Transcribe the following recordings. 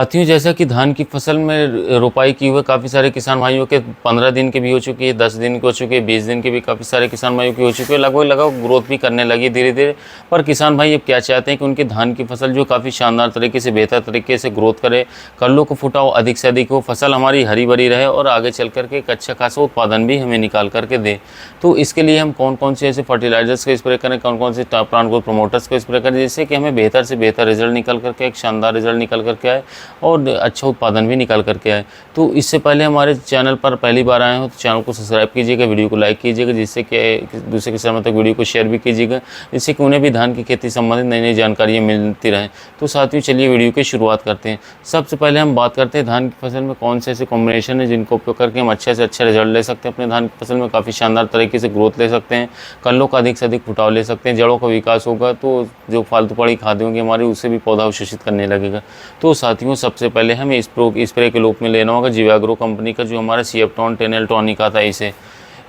साथियों, जैसा कि धान की फसल में रोपाई की हुई काफ़ी सारे किसान भाइयों के 15 दिन के भी हो चुकी है, 10 दिन की हो चुकी है, 20 दिन के भी काफ़ी सारे किसान भाइयों की हो चुकी है, लगभग ग्रोथ भी करने लगी धीरे-धीरे। पर किसान भाई अब क्या चाहते हैं कि उनकी धान की फसल जो काफ़ी शानदार तरीके से, बेहतर तरीके से ग्रोथ करे, कल्लों को फुटाओ अधिक से अधिक हो, फसल हमारी हरी-भरी रहे और आगे चल कर के एक अच्छा खासा उत्पादन भी हमें निकाल कर के दे। तो इसके लिए हम कौन-कौन से ऐसे फर्टिलाइज़र्स का स्प्रे करें, कौन-कौन से प्लांट ग्रोथ प्रमोटर्स का स्प्रे करें, जिससे कि हमें बेहतर से बेहतर रिज़ल्ट निकल कर के, एक शानदार रिज़ल्ट निकल कर के आए और अच्छा उत्पादन भी निकाल करके आए। तो इससे पहले हमारे चैनल पर पहली बार आए हो तो चैनल को सब्सक्राइब कीजिएगा, वीडियो को लाइक कीजिएगा, जिससे कि दूसरे किसानों तक वीडियो को शेयर भी कीजिएगा, जिससे कि उन्हें भी धान की खेती संबंधित नई नई जानकारियाँ मिलती रहें। तो साथियों, चलिए वीडियो की शुरुआत करते हैं। सबसे पहले हम बात करते हैं धान की फसल में कौन से ऐसे कॉम्बिनेशन है जिनको उपयोग करके हम अच्छे से अच्छे रिजल्ट ले सकते हैं, अपने धान की फसल में काफ़ी शानदार तरीके से ग्रोथ ले सकते हैं, कल्लों का अधिक से अधिक फुटाव ले सकते हैं, जड़ों का विकास होगा, तो जो फालतू पड़ी खादें होंगी हमारी उससे भी पौधा अवशोषित करने लगेगा। तो साथियों, सबसे पहले हमें स्प्रे के रूप में लेना होगा जीवाग्रो कंपनी का जो हमारा सीएफटॉन 10L टॉनिक आता है। इसे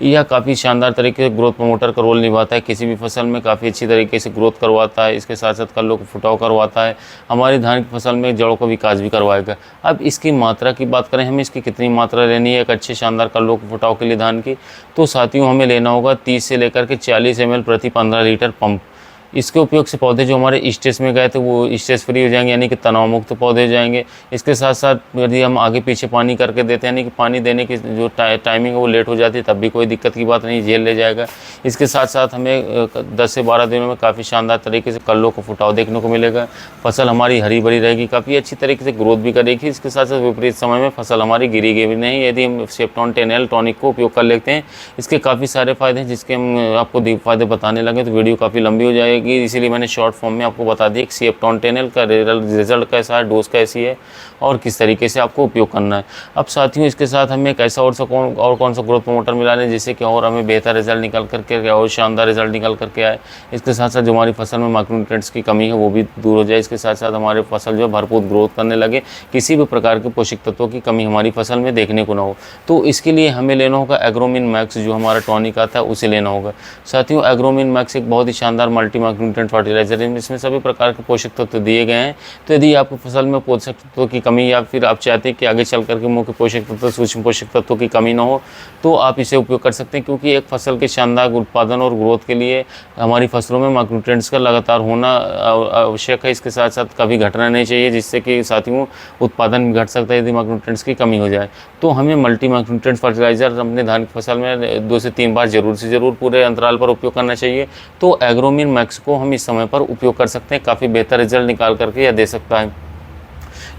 यह काफ़ी शानदार तरीके से ग्रोथ प्रमोटर का रोल निभाता है, किसी भी फसल में काफ़ी अच्छी तरीके से ग्रोथ करवाता है, इसके साथ साथ कल्लों को फुटाव करवाता है, हमारी धान की फसल में जड़ों का विकास भी करवाएगा। अब इसकी मात्रा की बात करें, हमें इसकी कितनी मात्रा लेनी है एक अच्छे शानदार कल्लों को फुटाव के लिए धान की, तो साथियों हमें लेना होगा 30 से लेकर के 40 ml प्रति 15 लीटर पंप। इसके उपयोग से पौधे जो हमारे स्ट्रेस में गए थे वो स्ट्रेस फ्री हो जाएंगे, यानी कि तनाव मुक्त पौधे हो जाएंगे। इसके साथ साथ यदि हम आगे पीछे पानी करके देते हैं, यानी कि पानी देने की जो टाइमिंग है वो लेट हो जाती है, तब भी कोई दिक्कत की बात नहीं, झेल ले जाएगा। इसके साथ साथ हमें 10 से 12 दिनों में काफ़ी शानदार तरीके से कल्लों को फुटाव देखने को मिलेगा, फसल हमारी हरी भरी रहेगी, काफ़ी अच्छी तरीके से ग्रोथ भी करेगी। इसके साथ साथ विपरीत समय में फसल हमारी गिरेगी भी नहीं यदि हम सीएफटॉन 10L टॉनिक को उपयोग कर लेते हैं। इसके काफ़ी सारे फ़ायदे हैं, जिसके हम आपको फ़ायदे बताने लगे तो वीडियो काफ़ी लंबी हो जाएगी, इसीलिए मैंने शॉर्ट फॉर्म में आपको बता दिया कि सीएफटॉन 10L का रिजल्ट कैसा है, डोज कैसी है और किस तरीके से आपको उपयोग करना है। अब साथियों, इसके साथ हमें एक ऐसा कौन सा ग्रोथ प्रमोटर मिलाना है जिससे कि और हमें बेहतर रिजल्ट निकल करके और शानदार रिजल्ट निकल करके आए। इसके साथ साथ जो हमारी फसल में माइक्रोन्यूट्रिएंट्स की कमी है वो भी दूर हो जाए, इसके साथ साथ हमारे फसल जो है भरपूर ग्रोथ करने लगे, किसी भी प्रकार के पोषक तत्वों की कमी हमारी फसल में देखने को ना हो। तो इसके लिए हमें लेना होगा एग्रोमिन मैक्स, जो हमारा टॉनिक आता है उसे लेना होगा। साथियों, एग्रोमिन मैक्स एक बहुत ही शानदार मल्टी माइक्रोन्यूट्रिएंट फर्टिलाइजर है, इसमें सभी प्रकार के पोषक तत्व दिए गए हैं। तो यदि आपकी फसल में पोषक तत्वों की कमी या फिर आप चाहते हैं कि आगे चल करके मुख्य पोषक तत्व, सूक्ष्म पोषक तत्वों की कमी ना हो, तो आप इसे उपयोग कर सकते हैं, क्योंकि एक फसल के शानदार उत्पादन और ग्रोथ के लिए हमारी फसलों में माइक्रोन्यूट्रिएंट्स का लगातार होना आवश्यक है। इसके साथ साथ कभी घटना नहीं चाहिए, जिससे कि साथियों उत्पादन घट सकता है यदि माइक्रोन्यूट्रिएंट्स की कमी हो जाए। तो हमें मल्टी माइक्रोन्यूट्रिएंट फर्टिलाइजर अपने धान की फसल में 2 से 3 बार जरूर से ज़रूर पूरे अंतराल पर उपयोग करना चाहिए। तो एग्रोमिन मैक्स को हम इस समय पर उपयोग कर सकते हैं, काफ़ी बेहतर रिजल्ट निकाल करके यह दे सकता है।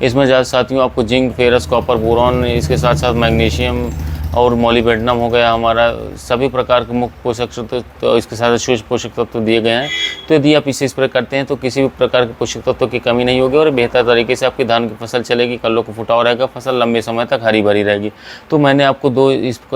इसमें ज़्यादा साथियों आपको जिंक, फेरस, कॉपर, बोरॉन, इसके साथ साथ मैग्नीशियम और मॉलिब्डेनम हो गया, हमारा सभी प्रकार के मुख्य पोषक तत्व, तो इसके साथ सूक्ष्म पोषक तत्व दिए गए हैं। तो यदि आप इसे स्प्रे करते हैं तो किसी भी प्रकार के पोषक तत्वों की कमी नहीं होगी और बेहतर तरीके से आपकी धान की फसल चलेगी, कल्लों को फुटाव रहेगा, फसल लंबे समय तक हरी भरी रहेगी। तो मैंने आपको 2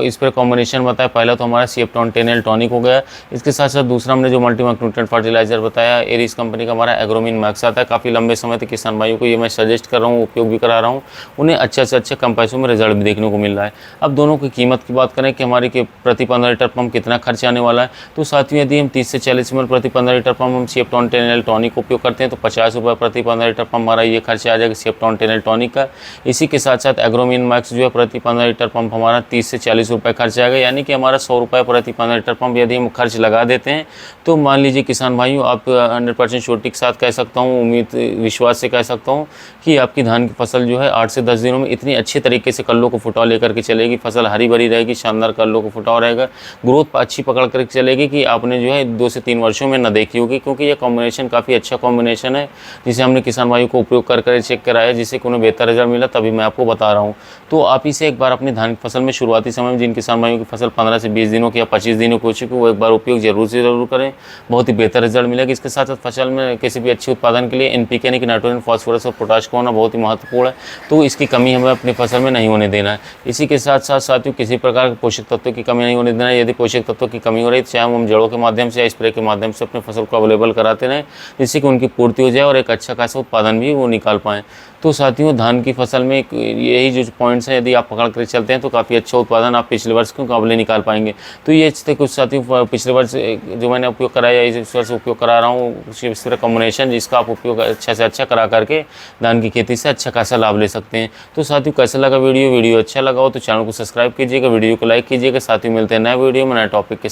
स्प्रे कॉम्बिनेशन बताया, पहला तो हमारा सीएफटॉन 10L टॉनिक हो गया, इसके साथ साथ दूसरा हमने जो मल्टी माइक्रोन्यूट्रिएंट फर्टिलाइजर बताया, एरिस कंपनी का हमारा एग्रोमिन मैक्स आता है। काफ़ी लंबे समय तक किसान भाइयों को ये मैं सजेस्ट कर रहा हूँ, उपयोग भी करा रहा हूँ, उन्हें अच्छे से अच्छे कम पैसों में रिजल्ट भी देखने को मिल रहा है। अब दोनों की कीमत की बात करें कि हमारी के प्रति 15 लीटर पंप कितना खर्च आने वाला है, तो साथियों यदि हम 30 से 40 ml प्रति 15 लीटर पंप हम सीएफटॉन 10L टॉनिक को उपयोग करते हैं तो 50 रुपये प्रति 15 लीटर पंप हमारा ये खर्च आ जाएगा सीएफटॉन 10L टॉनिक का। इसी के साथ साथ एग्रोमिन मैक्स जो है प्रति 15 लीटर पंप हमारा 30 से 40 रुपये खर्च आएगा, यानी कि हमारा 100 रुपये प्रति 15 लीटर पंप यदि हम खर्च लगा देते हैं तो मान लीजिए किसान भाइयों, आप 100% श्योरिटी के साथ कह सकता हूँ, उम्मीद विश्वास से कह सकता हूँ कि आपकी धान की फसल जो है 8 से 10 दिनों में इतनी अच्छे तरीके से कल्लों को फुटाव लेकर के चलेगी, फसल हरी भरी रहेगी, शानदार कल्लों को फुटाव रहेगा, ग्रोथ अच्छी पकड़ कर चलेगी कि आपने जो है 2 से 3 वर्षों में न देखी होगी, क्योंकि ये कॉम्बिनेशन काफ़ी अच्छा कॉम्बिनेशन है जिसे हमने किसान भाइयों को उपयोग कर चेक कराया, जिससे कि उन्हें बेहतर रिजल्ट मिला, तभी मैं आपको बता रहा हूँ। तो आप इसे एक बार अपनी धान की फसल में शुरुआती समय में जिन किसान भाइयों की फसल 15 से 20 दिनों की या 25 दिनों की हो चुकी है, वो एक बार उपयोग जरूर से जरूर करें, बहुत ही बेहतर रिजल्ट मिलेगा। इसके साथ साथ फसल में किसी भी अच्छे उत्पादन के लिए एनपीके यानी कि नाइट्रोजन, फास्फोरस और पोटाश का होना बहुत ही महत्वपूर्ण है, तो इसकी कमी हमें अपनी फसल में नहीं होने देना है। इसी के साथ साथ साथियों किसी प्रकार के पोषक तत्वों की कमी नहीं होने देना। यदि पोषक तत्वों की कमी हो रही है तो चाहे हम जड़ों के माध्यम से या स्प्रे के माध्यम से अपने फसल को अवेलेबल कराते रहें, जिससे कि उनकी पूर्ति हो जाए और एक अच्छा खासा उत्पादन भी वो निकाल पाएँ। तो साथियों धान की फसल में यही जो पॉइंट्स हैं, यदि आप पकड़ कर चलते हैं तो काफ़ी अच्छा उत्पादन आप पिछले वर्ष के मुकाबले निकाल पाएंगे। तो ये थे कुछ साथियों पिछले वर्ष जो मैंने उपयोग करा या इस वर्ष उपयोग करा रहा हूँ इस तरह कॉम्बिनेशन, जिसका आप उपयोग अच्छा से अच्छा करा करके धान की खेती से अच्छा खासा लाभ ले सकते हैं। तो साथियों कैसा लगा वीडियो अच्छा लगा हो तो चैनल को सब्सक्राइब कीजिएगा, वीडियो को लाइक कीजिएगा। साथियों मिलते हैं नए वीडियो में नए टॉपिक के